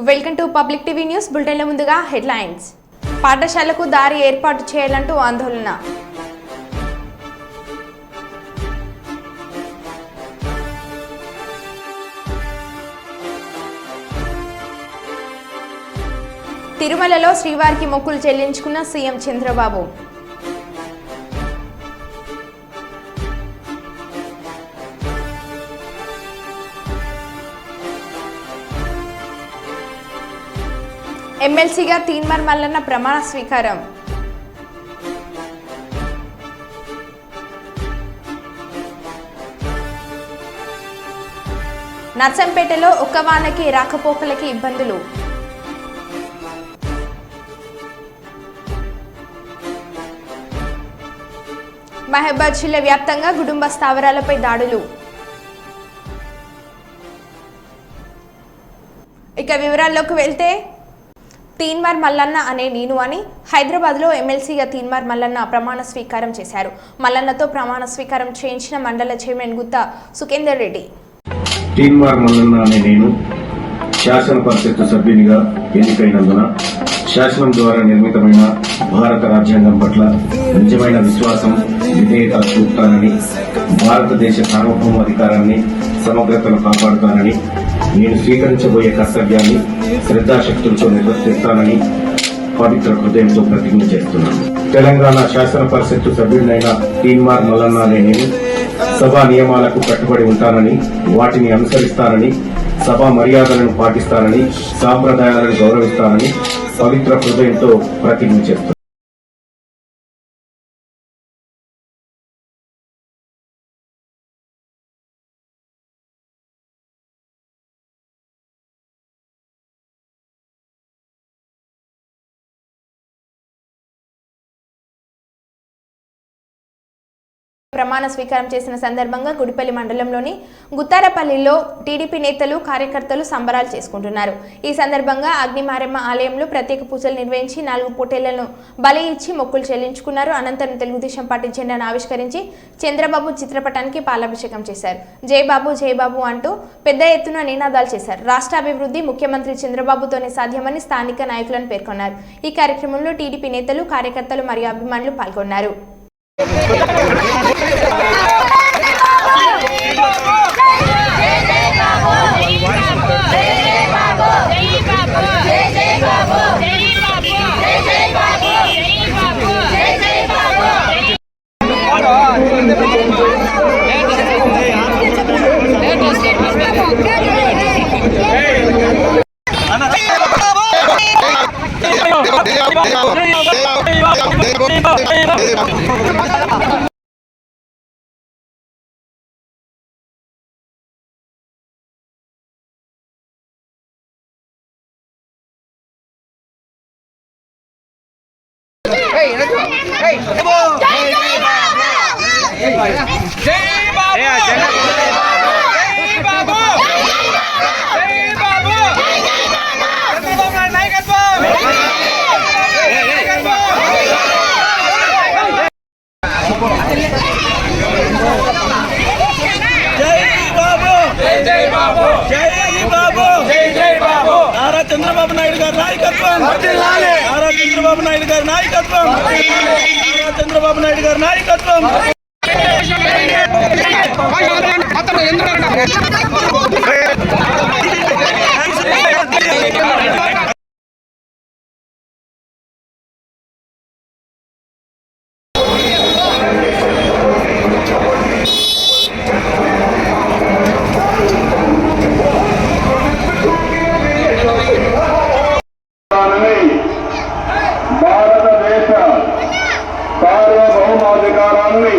Welcome to public TV news బులెటిన్ల ముందుగా headlines. పాఠశాలకు దారి ఏర్పాటు చేయాలంటూ ఆందోళన. తిరుమలలో శ్రీవారికి మొక్కులు చెల్లించుకున్న సీఎం చంద్రబాబు. ఎమ్మెల్సీగా తీన్మార్ మల్లన్న ప్రమాణ స్వీకారం. నర్సంపేటలో ఒక్క వానకి రాకపోకలకి ఇబ్బందులు. మహబాద్ జిల్లా వ్యాప్తంగా కుటుంబ స్థావరాలపై దాడులు. ఇక వివరాల్లోకి వెళ్తే, తీన్మార్ మల్లన్న అనే నేను అని హైదరాబాద్లో ఎమ్మెల్సీగా తీన్మార్ మల్లన్న ప్రమాణ స్వీకారం చేశారు. మల్లన్నతో ప్రమాణ స్వీకారం చేయించిన మండల చైర్మన్ గుత్తా సుఖేందర్ రెడ్డి. తీన్మార్ మల్లన్న అనే నేను శాసన పరిషత్ సభ్యునిగా ఎన్నికైనందున శాసనం ద్వారా నిర్మితమైన భారత రాజ్యాంగం పట్ల నిజమైన విశ్వాసం, విధేయత చూపుతానని, భారతదేశ సార్వభౌమాధికారాన్ని, సమగ్రతను కాపాడుతానని, నేను స్వీకరించబోయే కర్తవ్యాన్ని శ్రద్ధాశక్తులతో నిర్వర్తిస్తానని పవిత్ర హృదయంతో ప్రతిజ్ఞ చేస్తున్నాను. తెలంగాణ శాసన పరిషత్ సభ్యుడైన తీన్మార్ మల్లన్న అనే నేను సభా నియమాలకు కట్టుబడి ఉంటానని, వాటిని అనుసరిస్తానని, సభా మర్యాదలను పాటిస్తానని, సాంప్రదాయాలను గౌరవిస్తానని పవిత్ర హృదయంతో ప్రతిజ్ఞ చేస్తున్నాను. ప్రమాణ స్వీకారం చేసిన సందర్భంగా గుడిపల్లి మండలంలోని గుత్తారపల్లిలో టీడీపీ నేతలు, కార్యకర్తలు సంబరాలు చేసుకుంటున్నారు. ఈ సందర్భంగా అగ్నిమారమ్మ ఆలయంలో ప్రత్యేక పూజలు నిర్వహించి 4 పొట్టేళ్లను బలి ఇచ్చి మొక్కులు చెల్లించుకున్నారు. అనంతరం తెలుగుదేశం పార్టీ జెండాను ఆవిష్కరించి చంద్రబాబు చిత్రపటానికి పాలాభిషేకం చేశారు. జై బాబు జై బాబు అంటూ పెద్ద ఎత్తున నినాదాలు చేశారు. రాష్ట్ర అభివృద్ధి ముఖ్యమంత్రి చంద్రబాబుతోనే సాధ్యమని స్థానిక నాయకులను పేర్కొన్నారు. ఈ కార్యక్రమంలో టీడీపీ నేతలు, కార్యకర్తలు మరియు అభిమానులు పాల్గొన్నారు. చంద్రబాబు నాయుడు గారి నాయకత్వం, చంద్రబాబు నాయుడు గారి నాయకత్వం, చంద్రబాబు నాయుడు గారి నాయకత్వం. భారతదేశ సార్వభౌమాధికారాన్ని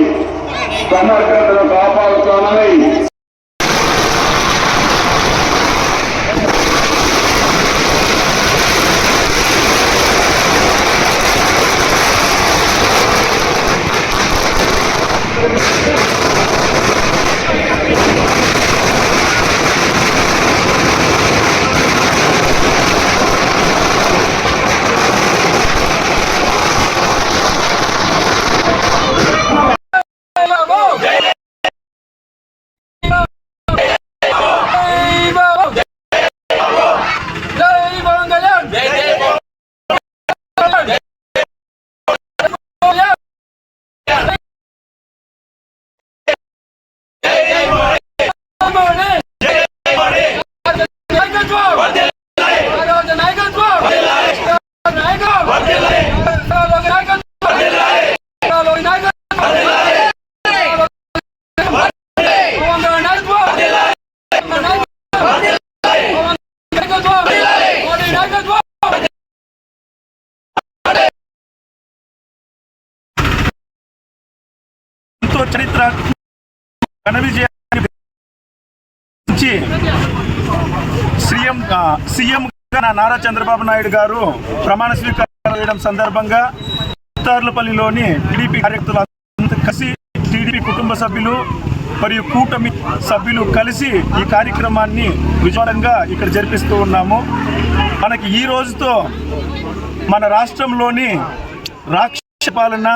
చరిత్ర ఘన విజయాన్ని సీఎం నారా చంద్రబాబు నాయుడు గారు ప్రమాణ స్వీకారం చేయడం సందర్భంగా తార్లపల్లిలోని టీడీపీ కార్యకర్తలు కలిసి టీడీపీ కుటుంబ సభ్యులు మరియు కూటమి సభ్యులు కలిసి ఈ కార్యక్రమాన్ని విజయవంతంగా ఇక్కడ జరిపిస్తూ ఉన్నాము. మనకి ఈ రోజుతో మన రాష్ట్రంలోని రాక్షస పాలన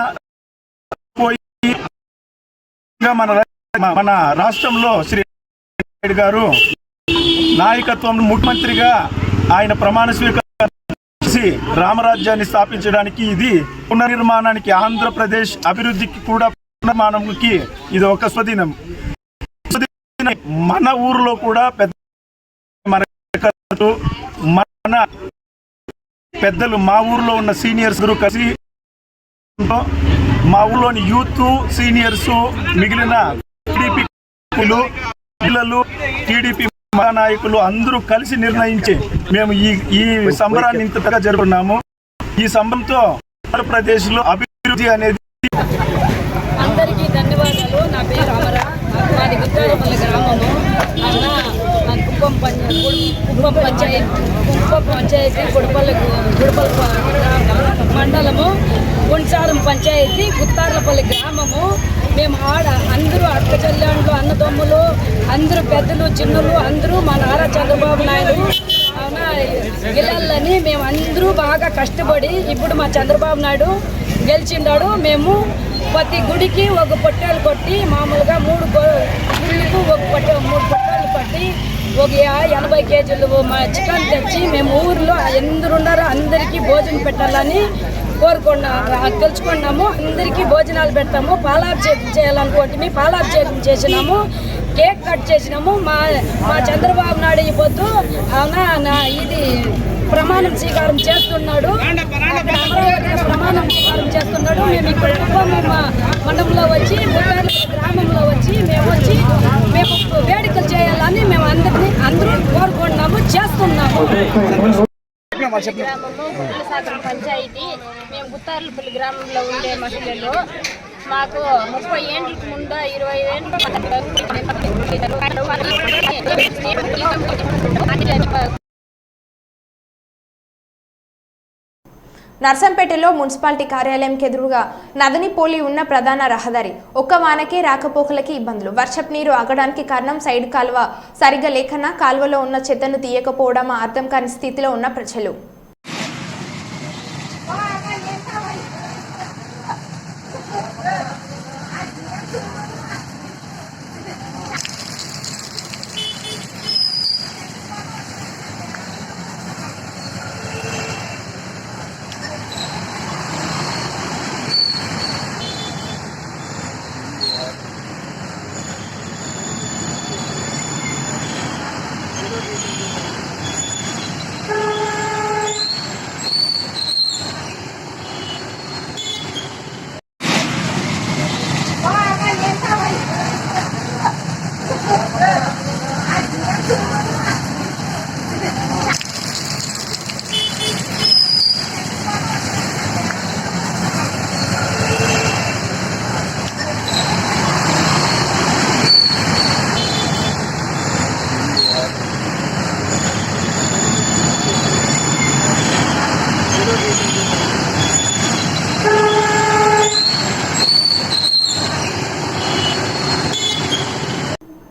పోయి మన రాష్ట్రంలో శ్రీ నాయుడు గారు నాయకత్వంలో ముఖ్యమంత్రిగా ఆయన ప్రమాణ స్వీకారం చేసి రామరాజ్యాన్ని స్థాపించడానికి, ఇది పునర్నిర్మాణానికి, ఆంధ్రప్రదేశ్ అభివృద్ధికి కూడా పునర్నిర్మాణానికి ఇది ఒక స్వదినం. మన ఊరిలో కూడా మన పెద్దలు, మా ఊర్లో ఉన్న సీనియర్స్ కలిసి, మా ఊర్లోని యూత్, సీనియర్స్, మిగిలిన టీడీపీ పిల్లలు, టీడీపీ నాయకులు అందరూ కలిసి నిర్ణయించి మేము ఈ సంబరాన్ని ఇంతగా జరుపుకున్నాము. ఈ సంబరంతో ఆంధ్రప్రదేశ్లో అభివృద్ధి అనేది. అందరికీ ధన్యవాదాలు. నా పేరు రామరా, మాది గుత్తారపల్లి గ్రామము. కుప్పం పంచాయతీ గుడిపల్లి మండలము, కొంచారం పంచాయతీ, గుత్తార్లపల్లి గ్రామము. మేము అందరూ అక్క చెల్లెండ్లు, అన్నదమ్ములు, అందరూ పెద్దలు చిన్నలు అందరూ మా నారా చంద్రబాబు నాయుడు గెలాలని మేము అందరూ బాగా కష్టపడి ఇప్పుడు మా చంద్రబాబు నాయుడు గెలిచిండాడు. మేము ప్రతి గుడికి ఒక పొట్టేలు కొట్టి, మామూలుగా 3 గుళ్ళకు ఒక 3 పొట్టేలు కొట్టి, ఒక 80 కేజీలు మా చికెన్ తెచ్చి మేము ఊరిలో ఎందరున్నారో అందరికీ భోజనం పెట్టాలని తెలుసుకున్నాము. అందరికీ భోజనాలు పెడతాము. పాలాభిషేకం చేయాలనుకుంటే పాలాభిషేకం చేసినాము. కేక్ కట్ చేసినాము. మా చంద్రబాబు నాయుడు ఈ పొద్దు ఇది ప్రమాణం స్వీకారం చేస్తున్నాడు. ప్రమాణం స్వీకారం చేస్తున్నాడు. మేము ఇక్కడ మండలంలో వచ్చి, గ్రామంలో వచ్చి మేము వేడుకలు చేయాలని మేము అందరూ కోరుకుంటున్నాము, చేస్తున్నాము. గ్రామము కుట్లసాగరం పంచాయతీ. మేము గుత్తార్లపల్లి గ్రామంలో ఉండే మహిళలు. మాకు 30 ఏళ్ళకి ముందు 20 ఏళ్ళు నర్సంపేటలో మున్సిపాలిటీ కార్యాలయంకి ఎదురుగా నదని పోలి ఉన్న ప్రధాన రహదారి ఒక్క వానకే రాకపోకలకి ఇబ్బందులు. వర్షపు నీరు ఆగడానికి కారణం సైడ్ కాలువ సరిగా లేకన్నా, కాలువలో ఉన్న చెత్తను తీయకపోవడం అర్థం కాని స్థితిలో ఉన్న ప్రజలు.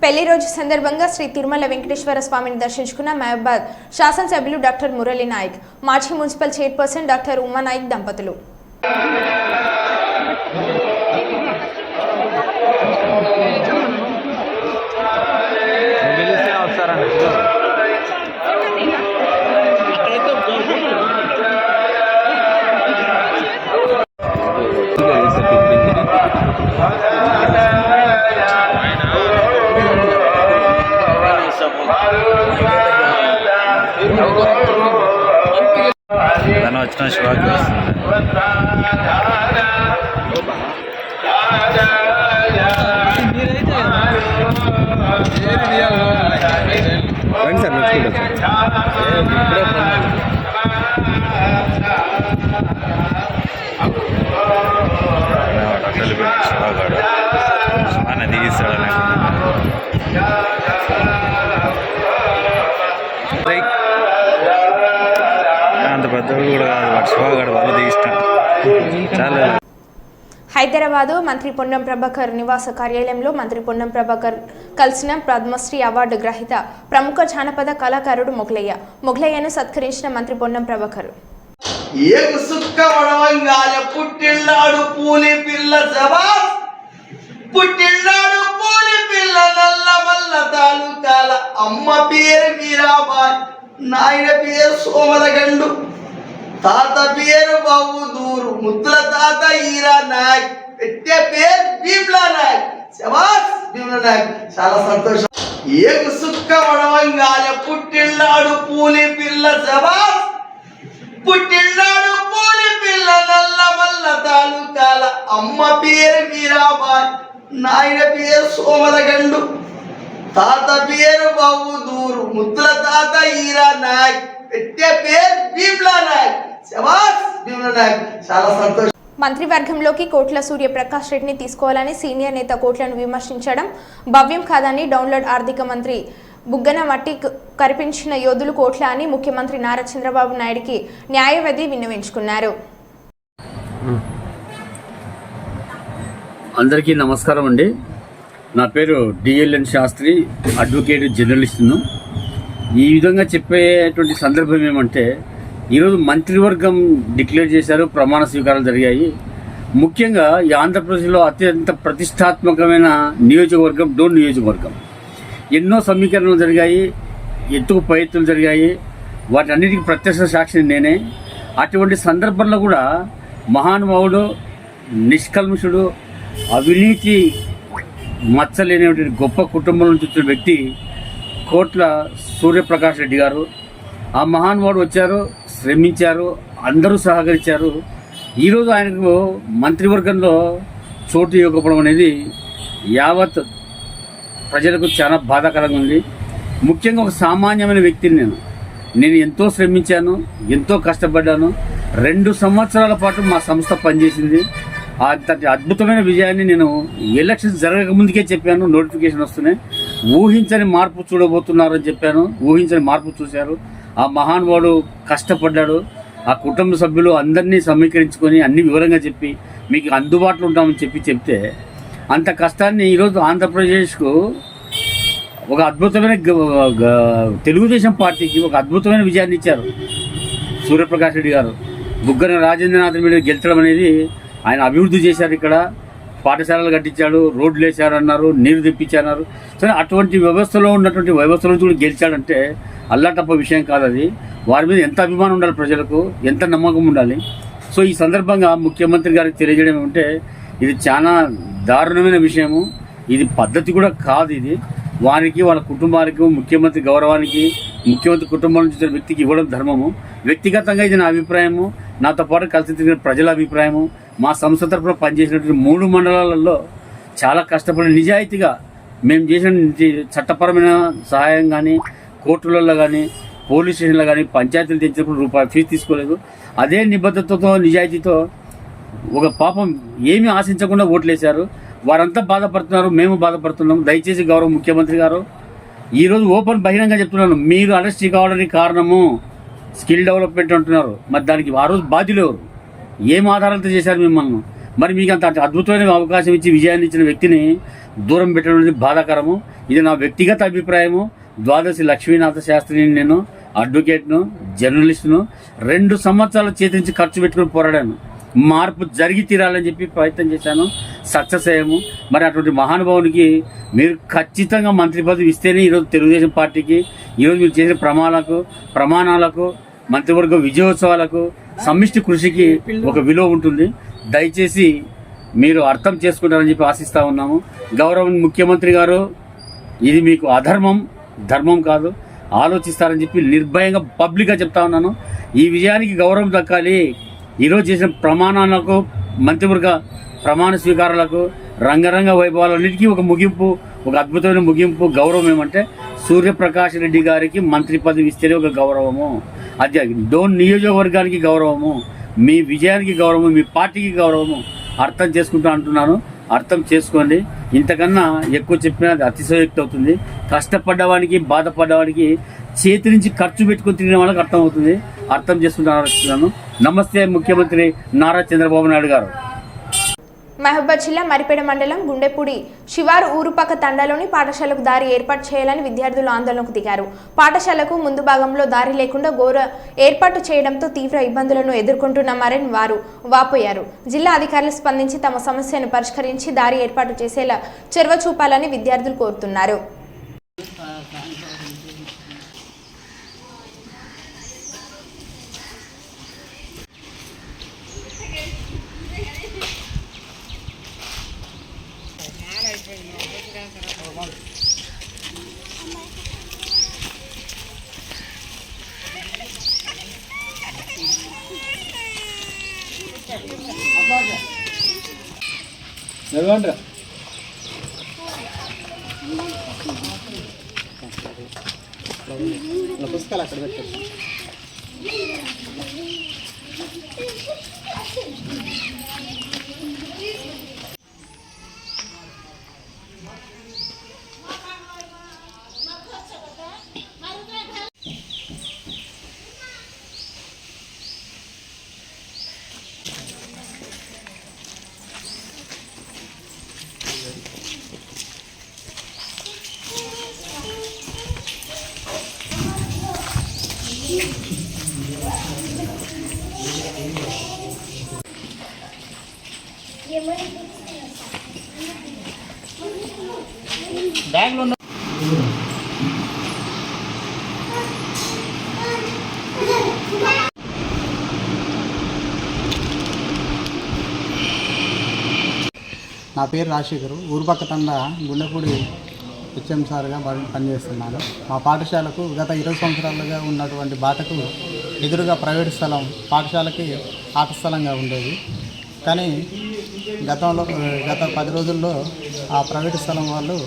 పెళ్లి రోజు సందర్భంగా శ్రీ తిరుమల వెంకటేశ్వర స్వామిని దర్శించుకున్న మహబాద్ శాసనసభ్యులు డాక్టర్ మురళీ నాయక్, మాజీ municipal chairperson doctor Uma Nayak దంపతులు. వచ్చిన షాక్ వస్తుంది. హైదరాబాదు మంత్రి పొన్నం ప్రభాకర్ నివాస కార్యాలయంలో మంత్రి పొన్నం ప్రభాకర్ కలిసిన పద్మశ్రీ అవార్డు గ్రహీత ప్రముఖ జానపద కళాకారుడు మొగలయ్యను సత్కరించిన మంత్రి పొన్నం ప్రభాకర్. ఏగు సుక్క వడవంగాల పుట్టిల్లాడు పూలి పిల్ల జవాబ్ పుట్టిల్లాడు పూలి పిల్ల నల్ల మల్ల తాలూకాల అమ్మ పేరు మీరాబాయ్ నాయన పేరు సోమలగండు తాత పేరు బాబు దూరు ముద్దుల తాత ఈరా నాయక్ పెట్టే పేరు భీమ్లా నాయక్ శబాస్ భీమ్లా నాయక్ చాలా సంతోషం. ఏగు సుక్క వడవంగాల పుట్టిల్లాడు పూలి పిల్ల జవాబ్ పుట్టిల్లాడు పూలి పిల్ల నల్ల మల్ల తాలూకాల అమ్మ పేరు మీరాబాయ్ నాయన పేరు సోమలగండు తాత పేరు బాబు దూరు ముద్దుల తాత ఈరా నాయక్ పెట్టే పేరు భీమ్లా నాయక్ శబాస్ భీమ్లా నాయక్ చాలా సంతోషం. మంత్రివర్గంలోకి కోట్ల సూర్యప్రకాష్ రెడ్డిని తీసుకోవాలని సీనియర్ నేత కోట్లను విమర్శించడం భవ్యం కాదని డౌన్లోడ్ ఆర్థిక మంత్రి బుగ్గన మట్టి కరిపించిన యోధులు కోట్ల అని ముఖ్యమంత్రి నారా చంద్రబాబు నాయుడికి న్యాయవాది విన్నవించుకున్నారు. అందరికీ నమస్కారం అండి. నా పేరు డిఎల్ఎన్ శాస్త్రి, అడ్వకేట్ జర్నలిస్టును. ఈ విధంగా చెప్పేటువంటి సందర్భం ఏమంటే, ఈరోజు మంత్రివర్గం డిక్లేర్ చేశారు, ప్రమాణ స్వీకారాలు జరిగాయి. ముఖ్యంగా ఈ ఆంధ్రప్రదేశ్లో అత్యంత ప్రతిష్టాత్మకమైన నియోజకవర్గం డోన్ నియోజకవర్గం. ఎన్నో సమీకరణలు జరిగాయి, ఎత్తుకు పై ఎత్తులు జరిగాయి. వాటి అన్నిటికీ ప్రత్యక్ష సాక్షిని నేనే. అటువంటి సందర్భంలో కూడా మహానుభావుడు, నిష్కల్మషుడు, అవినీతి మచ్చలేనటువంటి గొప్ప కుటుంబం నుంచి వచ్చిన వ్యక్తి కోట్ల సూర్యప్రకాష్ రెడ్డి గారు. ఆ మహానుభావుడు వచ్చారు, శ్రమించారు, అందరూ సహకరించారు. ఈరోజు ఆయనకు మంత్రివర్గంలో చోటు ఇవ్వకపోవడం అనేది యావత్ ప్రజలకు చాలా బాధాకరంగా ఉంది. ముఖ్యంగా ఒక సామాన్యమైన వ్యక్తిని నేను ఎంతో శ్రమించాను, ఎంతో కష్టపడ్డాను. 2 సంవత్సరాల పాటు మా సంస్థ పనిచేసింది. అంతటి అద్భుతమైన విజయాన్ని నేను ఎలక్షన్స్ జరగక ముందుకే చెప్పాను. నోటిఫికేషన్ వస్తున్నాయి, ఊహించని మార్పు చూడబోతున్నారని చెప్పాను. ఊహించని మార్పు చూశారు. ఆ మహానుభావుడు కష్టపడ్డాడు. ఆ కుటుంబ సభ్యులు అందరినీ సమీకరించుకొని అన్ని వివరంగా చెప్పి మీకు అందుబాటులో ఉంటామని చెప్తే అంత కష్టాన్ని ఈరోజు ఆంధ్రప్రదేశ్కు ఒక అద్భుతమైన తెలుగుదేశం పార్టీకి ఒక అద్భుతమైన విజయాన్ని ఇచ్చారు సూర్యప్రకాష్ రెడ్డి గారు. బుగ్గన రాజేంద్రనాథ్ మీద గెలిచడం అనేది ఆయన అభివృద్ధి చేశారు. ఇక్కడ పాఠశాలలు కట్టించాడు, రోడ్లు వేశారన్నారు, నీరు తెప్పించారు. సరే, అటువంటి వ్యవస్థలో ఉన్నటువంటి వ్యవస్థలో కూడా గెలిచాడంటే అల్లాటప్ప విషయం కాదు అది. వారి మీద ఎంత అభిమానం ఉండాలి, ప్రజలకు ఎంత నమ్మకం ఉండాలి. సో ఈ సందర్భంగా ముఖ్యమంత్రి గారికి తెలియజేయడం ఏమంటే, ఇది చాలా దారుణమైన విషయము, ఇది పద్ధతి కూడా కాదు. ఇది వారికి, వాళ్ళ కుటుంబానికి, ముఖ్యమంత్రి గౌరవానికి, ముఖ్యమంత్రి కుటుంబం నుంచి వచ్చిన వ్యక్తికి ఇవ్వడం ధర్మము. వ్యక్తిగతంగా ఇది నా అభిప్రాయము, నాతో పాటు కలిసి తిరిగిన ప్రజల అభిప్రాయము. మా సంస్థ తరఫున పనిచేసినటువంటి 3 మండలాలలో చాలా కష్టపడి నిజాయితీగా మేము చేసిన చట్టపరమైన సహాయం కానీ, కోర్టులలో కానీ, పోలీస్ స్టేషన్లో కానీ, పంచాయతీలు తెచ్చినప్పుడు రూపాయి ఫీజు తీసుకోలేదు. అదే నిబద్ధతతో, నిజాయితీతో ఒక పాపం ఏమీ ఆశించకుండా ఓట్లేశారు. వారంతా బాధపడుతున్నారు, మేము బాధపడుతున్నాం. దయచేసి గౌరవ ముఖ్యమంత్రి గారు, ఈరోజు ఓపెన్ బహిరంగ చెప్తున్నాను, మీరు అరెస్ట్ కావడానికి కారణము స్కిల్ డెవలప్మెంట్ అంటున్నారు. మరి దానికి ఆ రోజు బాధ్యులు ఎవరు? ఏం ఆధారాలతో చేశారు మిమ్మల్ని? మరి మీకు అంత అద్భుతమైన అవకాశం ఇచ్చి విజయాన్ని ఇచ్చిన వ్యక్తిని దూరం పెట్టడం అనేది బాధాకరము. ఇది నా వ్యక్తిగత అభిప్రాయము. ద్వాదశి లక్ష్మీనాథ శాస్త్రిని, నేను అడ్వకేట్ను, జర్నలిస్టును. 2 సంవత్సరాలు చేతించి ఖర్చు పెట్టుకుని పోరాడాను. మార్పు జరిగి తీరాలని చెప్పి ప్రయత్నం చేశాను, సక్సెస్ అయ్యాము. మరి అటువంటి మహానుభావునికి మీరు ఖచ్చితంగా మంత్రి పదవి ఇస్తేనే ఈరోజు తెలుగుదేశం పార్టీకి, ఈరోజు మీరు చేసిన ప్రమాణాలకు, మంత్రివర్గ విజయోత్సవాలకు, సమిష్టి కృషికి ఒక విలువ ఉంటుంది. దయచేసి మీరు అర్థం చేసుకుంటారని చెప్పి ఆశిస్తూ ఉన్నాము. గౌరవ ముఖ్యమంత్రి గారు, ఇది మీకు అధర్మం, ధర్మం కాదు, ఆలోచిస్తారని చెప్పి నిర్భయంగా పబ్లిక్గా చెప్తా ఉన్నాను. ఈ విజయానికి గౌరవం దక్కాలి. ఈరోజు చేసిన ప్రమాణాలకు, మంత్రివర్గ ప్రమాణ స్వీకారాలకు, రంగరంగ వైభవాలన్నిటికీ ఒక ముగింపు, ఒక అద్భుతమైన ముగింపు, గౌరవం ఏమంటే సూర్యప్రకాష్ రెడ్డి గారికి మంత్రి పదవి ఇస్తేనే ఒక గౌరవము. అది డోన్ నియోజకవర్గానికి గౌరవము, మీ విజయానికి గౌరవము, మీ పార్టీకి గౌరవము. అర్థం చేసుకుంటూ అంటున్నాను. అర్థం చేసుకోండి. ఇంతకన్నా ఎక్కువ చెప్పినా అది అతిశయోక్తి అవుతుంది. కష్టపడ్డవాడికి బాధపడ్డవాడికి చేతి నుంచి ఖర్చు పెట్టుకుని తిరిగిన వాళ్ళకి అర్థం అవుతుంది. అర్థం చేసుకుంటున్నాను. నమస్తే ముఖ్యమంత్రి నారా చంద్రబాబు నాయుడు గారు. మహబూబాద్ జిల్లా మరిపేడ మండలం గుండెపూడి శివారు ఊరుపక్క తండాలోని పాఠశాలకు దారి ఏర్పాటు చేయాలని విద్యార్థులు ఆందోళనకు దిగారు. పాఠశాలకు ముందు భాగంలో దారి లేకుండా ఘోర ఏర్పాటు చేయడంతో తీవ్ర ఇబ్బందులను ఎదుర్కొంటున్నామని వారు వాపోయారు. జిల్లా అధికారులు స్పందించి తమ సమస్యను పరిష్కరించి దారి ఏర్పాటు చేసేలా చొరవ చూపాలని విద్యార్థులు కోరుతున్నారు. పుస్తకాలు అక్కడ పెట్టారు. బ్యాగ్లో నా పేరు రాజశేఖరు. ఊరుపక్క తండ గుండెపూడి హెచ్ఎం సార్గా పనిచేస్తున్నాను. మా పాఠశాలకు గత 20 సంవత్సరాలుగా ఉన్నటువంటి బాటకు ఎదురుగా ప్రైవేట్ స్థలం పాఠశాలకి ఆట స్థలంగా ఉండేది. కానీ గత 10 రోజుల్లో ఆ ప్రైవేట్ స్థలం వాళ్ళు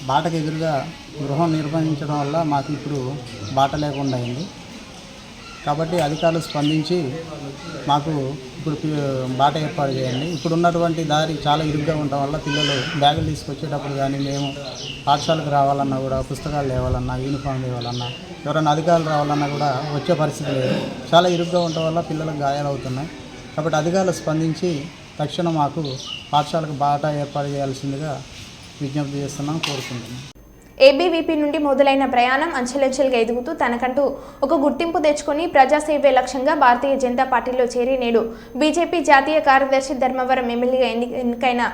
బాటకు ఎదురుగా గృహం నిర్వహించడం వల్ల మాకు ఇప్పుడు బాట లేకుండా అయింది. కాబట్టి అధికారులు స్పందించి మాకు ఇప్పుడు బాట ఏర్పాటు చేయండి. ఇప్పుడు ఉన్నటువంటి దారి చాలా ఇరుగ్గా ఉండడం వల్ల పిల్లలు బ్యాగులు తీసుకొచ్చేటప్పుడు కానీ మేము పాఠశాలకు రావాలన్నా కూడా పుస్తకాలు లేవాలన్నా యూనిఫామ్ లేవాలన్నా ఎవరైనా అధికారులు రావాలన్నా కూడా వచ్చే పరిస్థితి లేదు. చాలా ఇరుగ్గా ఉండడం వల్ల పిల్లలకు గాయాలు అవుతున్నాయి. కాబట్టి అధికారులు స్పందించి తక్షణం మాకు పాఠశాలకు బాట ఏర్పాటు చేయాల్సిందిగా విజ్ఞప్తి చేస్తున్నాం, కోరుకుంటున్నాం. ఏబీవీపీ నుండి మొదలైన ప్రయాణం అంచెలంచెలుగా ఎదుగుతూ తనకంటూ ఒక గుర్తింపు తెచ్చుకొని ప్రజాసేవే లక్ష్యంగా భారతీయ జనతా పార్టీలో చేరి నేడు బీజేపీ జాతీయ కార్యదర్శి ధర్మవరం ఎమ్మెల్యేగా ఎన్నికైన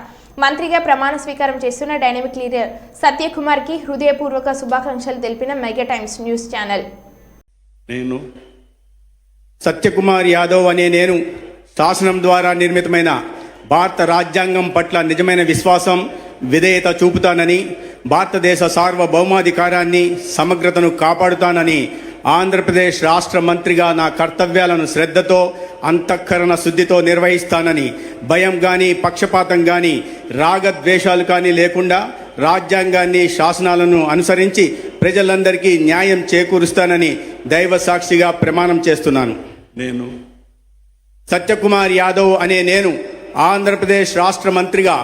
మంత్రిగా ప్రమాణ స్వీకారం చేస్తున్న డైనమిక్ లీడర్ సత్యకుమార్కి హృదయపూర్వక శుభాకాంక్షలు తెలిపిన మెగా టైమ్స్ న్యూస్ ఛానల్. నేను సత్యకుమార్ యాదవ్ అనే నేను శాసనం ద్వారా నిర్మితమైన భారత రాజ్యాంగం పట్ల నిజమైన విశ్వాసం విధేయత చూపుతానని, భారతదేశ సార్వభౌమాధికారాన్ని సమగ్రతను కాపాడుతానని, ఆంధ్రప్రదేశ్ రాష్ట్ర మంత్రిగా నా కర్తవ్యాలను శ్రద్ధతో అంతఃకరణ శుద్ధితో నిర్వహిస్తానని, భయం కానీ పక్షపాతం కానీ రాగద్వేషాలు కానీ లేకుండా రాజ్యాంగాన్ని శాసనాలను అనుసరించి ప్రజలందరికీ న్యాయం చేకూరుస్తానని దైవ సాక్షిగా ప్రమాణం చేస్తున్నాను. నేను సత్యకుమార్ యాదవ్ అనే నేను ఆంధ్రప్రదేశ్ రాష్ట్ర మంత్రిగా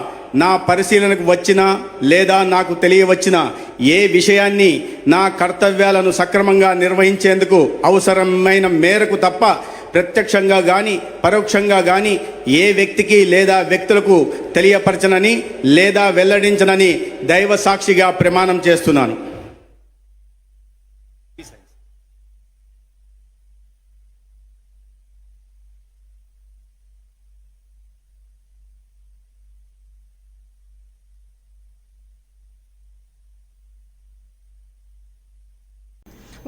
నా పరిశీలనకు వచ్చినా లేదా నాకు తెలియవచ్చిన ఏ విషయాన్ని నా కర్తవ్యాలను సక్రమంగా నిర్వహించేందుకు అవసరమైన మేరకు తప్ప ప్రత్యక్షంగా కానీ పరోక్షంగా కానీ ఏ వ్యక్తికి లేదా వ్యక్తులకు తెలియపరచనని లేదా వెల్లడించనని దైవ సాక్షిగా ప్రమాణం చేస్తున్నాను.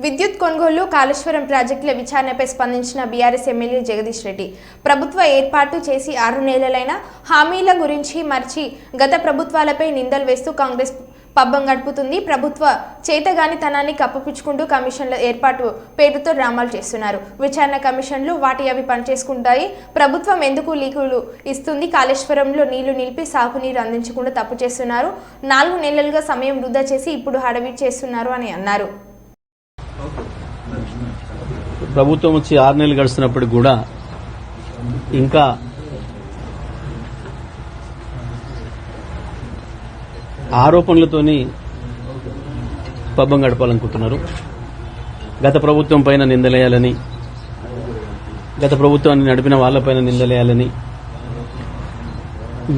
విద్యుత్ కొనుగోలు కాళేశ్వరం ప్రాజెక్టుల విచారణపై స్పందించిన బీఆర్ఎస్ ఎమ్మెల్యే జగదీష్ రెడ్డి ప్రభుత్వ ఏర్పాటు చేసి 6 నెలలైన హామీల గురించి మర్చి గత ప్రభుత్వాలపై నిందలు వేస్తూ కాంగ్రెస్ పబ్బం గడుపుతుంది. ప్రభుత్వ చేతగానితనాన్ని కప్పిపుచ్చుకుంటూ కమిషన్ల ఏర్పాటు పేరుతో డ్రామాలు చేస్తున్నారు. విచారణ కమిషన్లు వాటి అవి పనిచేసుకుంటాయి. ప్రభుత్వం ఎందుకు లీకులు ఇస్తుంది? కాళేశ్వరంలో నీళ్లు నిలిపి సాగునీరు అందించకుండా తప్పు చేస్తున్నారు. 4 నెలలుగా సమయం వృధా చేసి ఇప్పుడు హడావిడి చేస్తున్నారు అని అన్నారు. ప్రభుత్వం వచ్చి 6 నెలలు గడుస్తున్నప్పుడు కూడా ఇంకా ఆరోపణలతోని పబ్బం గడపాలనుకుంటున్నారు. గత ప్రభుత్వం పైన నిందలేయాలని, గత ప్రభుత్వాన్ని నడిపిన వాళ్ళపైన నిందలేయాలని,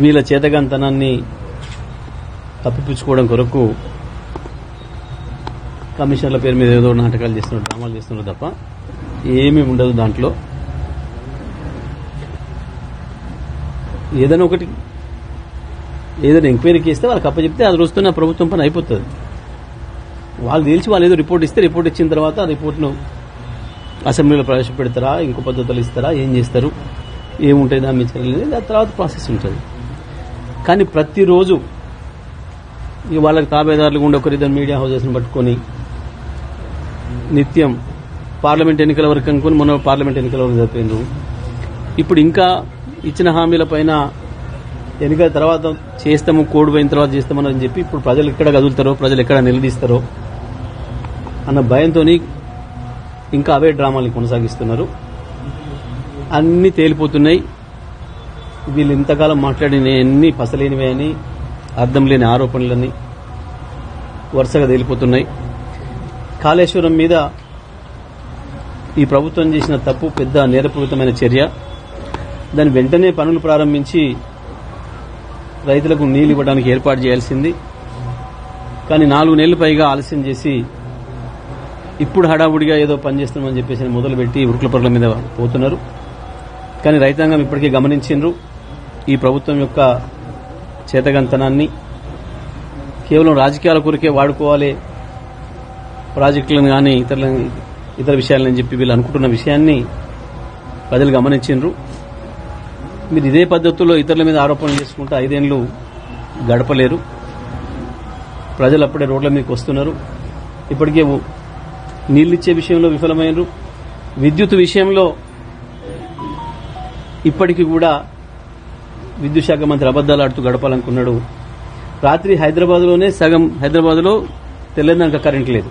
వీళ్ళ చేతగాంతనాన్ని తప్పిపుచ్చుకోవడం కొరకు కమిషనర్ల పేరు మీద ఏదో నాటకాలు చేస్తున్నారు, డ్రామాలు చేస్తున్నారు తప్ప ఏమీ ఉండదు. దాంట్లో ఏదైనా ఒకటి ఏదైనా ఎంక్వైరీకి ఇస్తే వాళ్ళకి అప్పచెప్తే అది రోజుతో ప్రభుత్వం పని అయిపోతుంది. వాళ్ళు తెలిసి వాళ్ళు ఏదో రిపోర్ట్ ఇస్తే రిపోర్ట్ ఇచ్చిన తర్వాత ఆ రిపోర్ట్ను అసెంబ్లీలో ప్రవేశపెడతారా, ఇంకో పద్ధతులు ఇస్తారా, ఏం చేస్తారు, ఏముంటాయి దాని మీద చర్యలు, దాని తర్వాత ప్రాసెస్ ఉంటుంది. కానీ ప్రతిరోజు వాళ్ళకి తాబేదారులు ఉండే ఒకరిద్దరు మీడియా హౌజెస్ని పట్టుకొని నిత్యం పార్లమెంట్ ఎన్నికల వరకు అనుకుని మొన్న పార్లమెంట్ ఎన్నికల వరకు జరిపోయిండ్రు. ఇప్పుడు ఇంకా ఇచ్చిన హామీల పైన ఎన్నికల తర్వాత చేస్తాము, కోడ్ పోయిన తర్వాత చేస్తామని చెప్పి ఇప్పుడు ప్రజలు ఎక్కడ కదులుతారో, ప్రజలు ఎక్కడ నిలదీస్తారో అన్న భయంతో ఇంకా అవే డ్రామాలు కొనసాగిస్తున్నారు. అన్నీ తేలిపోతున్నాయి. వీళ్ళు ఇంతకాలం మాట్లాడిన అన్ని పసలేనివే అని, అర్థం లేని ఆరోపణలని వరుసగా తేలిపోతున్నాయి. కాళేశ్వరం మీద ఈ ప్రభుత్వం చేసిన తప్పు పెద్ద నేరపూరితమైన చర్య. దాని వెంటనే పనులు ప్రారంభించి రైతులకు నీళ్లు ఇవ్వడానికి ఏర్పాటు చేయాల్సింది. కానీ 4 నెలలు పైగా ఆలస్యం చేసి ఇప్పుడు హడావుడిగా ఏదో పనిచేస్తున్నామని చెప్పేసి మొదలుపెట్టి ఉరుకుల పరుగుల మీద పోతున్నారు. కానీ రైతాంగం ఇప్పటికే గమనించిండ్రు ఈ ప్రభుత్వం యొక్క చేతగంతనాన్ని. కేవలం రాజకీయాల కొరకే వాడుకోవాలి ప్రాజెక్టులను కానీ ఇతర విషయాలని చెప్పి వీళ్ళు అనుకుంటున్న విషయాన్ని ప్రజలు గమనించిండ్రు. మీరు ఇదే పద్ధతుల్లో ఇతరుల మీద ఆరోపణలు చేసుకుంటే 5 ఏళ్లు గడపలేరు. ప్రజలు అప్పుడే రోడ్ల మీదకి వస్తున్నారు. ఇప్పటికే నీళ్లిచ్చే విషయంలో విఫలమైనరు. విద్యుత్ విషయంలో ఇప్పటికీ కూడా విద్యుత్ శాఖ మంత్రి అబద్దాలు ఆడుతూ గడపాలనుకున్నాడు. రాత్రి హైదరాబాద్లోనే సగం హైదరాబాద్లో తెల్లందాక కరెంట్ లేదు.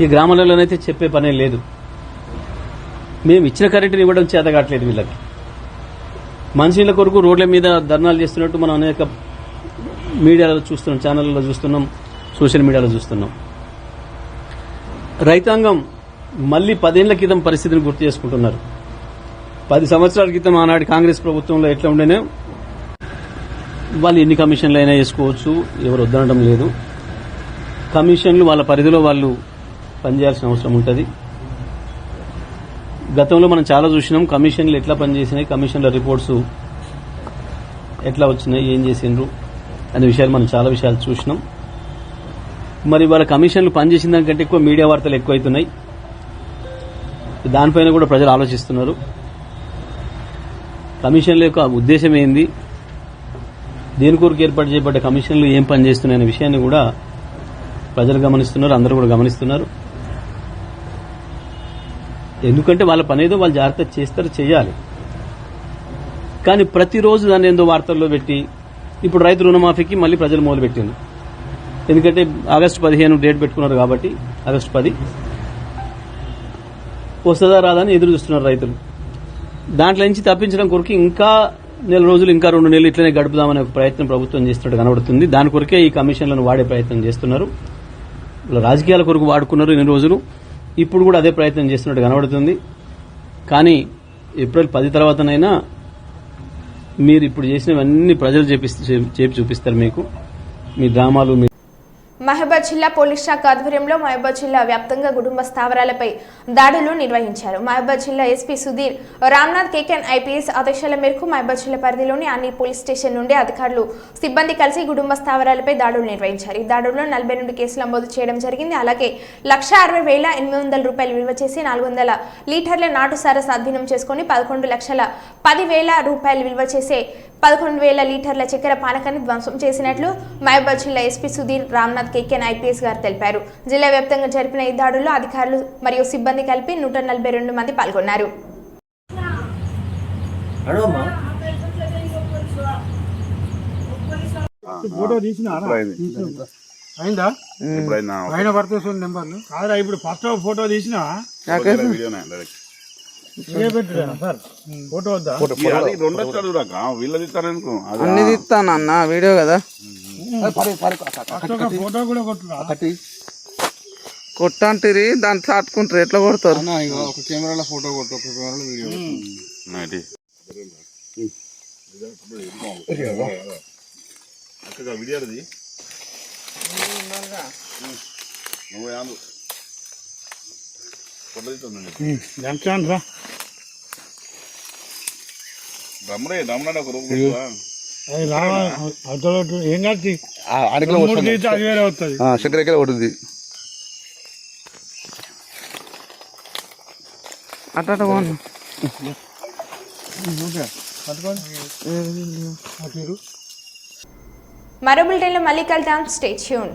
ఈ గ్రామాలలోనైతే చెప్పే పనే లేదు. మేము ఇచ్చిన కరెంటుని ఇవ్వడం చేత కావట్లేదు వీళ్ళకి. మనుషుల కొరకు రోడ్ల మీద ధర్నాలు చేస్తున్నట్టు మనం అనేక మీడియాలో చూస్తున్నాం, ఛానళ్లలో చూస్తున్నాం, సోషల్ మీడియాలో చూస్తున్నాం. రైతాంగం మళ్లీ 10 ఏళ్ల క్రితం పరిస్థితిని గుర్తు చేసుకుంటున్నారు. 10 సంవత్సరాల క్రితం ఆనాటి కాంగ్రెస్ ప్రభుత్వంలో ఎట్లా ఉండేనో వాళ్ళు ఎన్ని కమిషన్లు అయినా వేసుకోవచ్చు, ఎవరు వద్దనడం లేదు. కమిషన్లు వాళ్ళ పరిధిలో వాళ్ళు పనిచేయాల్సిన అవసరం ఉంటుంది. గతంలో మనం చాలా చూసినాం కమిషన్లు ఎట్లా పనిచేసినాయి, కమిషన్ల రిపోర్ట్స్ ఎట్లా వచ్చినాయి, ఏం చేసిండ్రు అనే విషయాలు మనం చాలా విషయాలు చూసినాం. మరి వాళ్ళ కమిషన్లు పనిచేసిన దానికంటే ఎక్కువ మీడియా వార్తలు ఎక్కువైతున్నాయి. దానిపైన కూడా ప్రజలు ఆలోచిస్తున్నారు. కమిషన్ల యొక్క ఉద్దేశం ఏంది, దేని కొరకు ఏర్పాటు చేయబడ్డ కమిషన్లు ఏం పనిచేస్తున్నాయనే విషయాన్ని కూడా ప్రజలు గమనిస్తున్నారు, అందరూ కూడా గమనిస్తున్నారు. ఎందుకంటే వాళ్ళ పని ఏదో వాళ్ళు జాగ్రత్త చేస్తారు, చేయాలి. కానీ ప్రతిరోజు దాన్ని ఏందో వార్తల్లో పెట్టి ఇప్పుడు రైతు రుణమాఫీకి మళ్ళీ ప్రజలు మొదలుపెట్టింది. ఎందుకంటే ఆగస్టు 15 డేట్ పెట్టుకున్నారు కాబట్టి ఆగస్టు 10 వస్తుందా రాదా అని ఎదురు చూస్తున్నారు రైతులు. దాంట్లో నుంచి తప్పించడం కొరకు ఇంకా నెల రోజులు, ఇంకా 2 నెలలు ఇట్లనే గడుపుదామనే ఒక ప్రయత్నం ప్రభుత్వం చేస్తున్నట్టు కనబడుతుంది. దాని కొరకే ఈ కమిషన్లను వాడే ప్రయత్నం చేస్తున్నారు. రాజకీయాల కొరకు వాడుకున్నారు ఇన్ని రోజులు, ఇప్పుడు కూడా అదే ప్రయత్నం చేస్తున్నట్టు కనబడుతుంది. కానీ ఏప్రిల్ 10 తర్వాతనైనా మీరు ఇప్పుడు చేసినవన్నీ ప్రజలు చేపి చూపిస్తారు. మీకు మీ డ్రామాలు. మహబూబాద్ జిల్లా పోలీస్ శాఖ ఆధ్వర్యంలో మహబూబాద్ జిల్లా వ్యాప్తంగా కుటుంబ స్థావరాలపై దాడులు నిర్వహించారు. మహబూబాద్ జిల్లా ఎస్పీ సుధీర్ రామ్నాథ్ కేకెన్ ఐపీఎస్ ఆదేశాల మేరకు మహబూబాద్ జిల్లా పరిధిలోని అన్ని పోలీస్ స్టేషన్ నుండి అధికారులు, సిబ్బంది కలిసి కుటుంబ స్థావరాలపై దాడులు నిర్వహించారు. ఈ దాడుల్లో 42 కేసులు నమోదు చేయడం జరిగింది. అలాగే 1,60,800 రూపాయలు విలువ చేసి 400 లీటర్ల నాటు సారా స్వాధీనం చేసుకుని 11,10,000 రూపాయలు విలువ చేసే 11,000 లీటర్ల చక్కెర పానకాన్ని ధ్వంసం చేసినట్లు మహబూబాద్ జిల్లా ఎస్పీ సుధీర్ రామ్నాథ్ కేకెన్ ఐపీఎస్ గారు తెలిపారు. జిల్లా వ్యాప్తంగా జరిపిన ఈ దాడుల్లో అధికారులు మరియు సిబ్బంది కలిపి 142 మంది పాల్గొన్నారు. అన్ని తీస్తానన్నా వీడియో కదా. కొట్టంటిరి దాన్ని చాటుకుంటారు ఎట్లా కొడతారు ఒక కెమెరాలో ఫోటో కొట్టు, ఒక కెమెరాలో వీడియో చక్కెర కొడుతుంది అట్లా బాగుంది మరో బులెటిన్లో మళ్ళీ కలుద్దాం. Stay tune.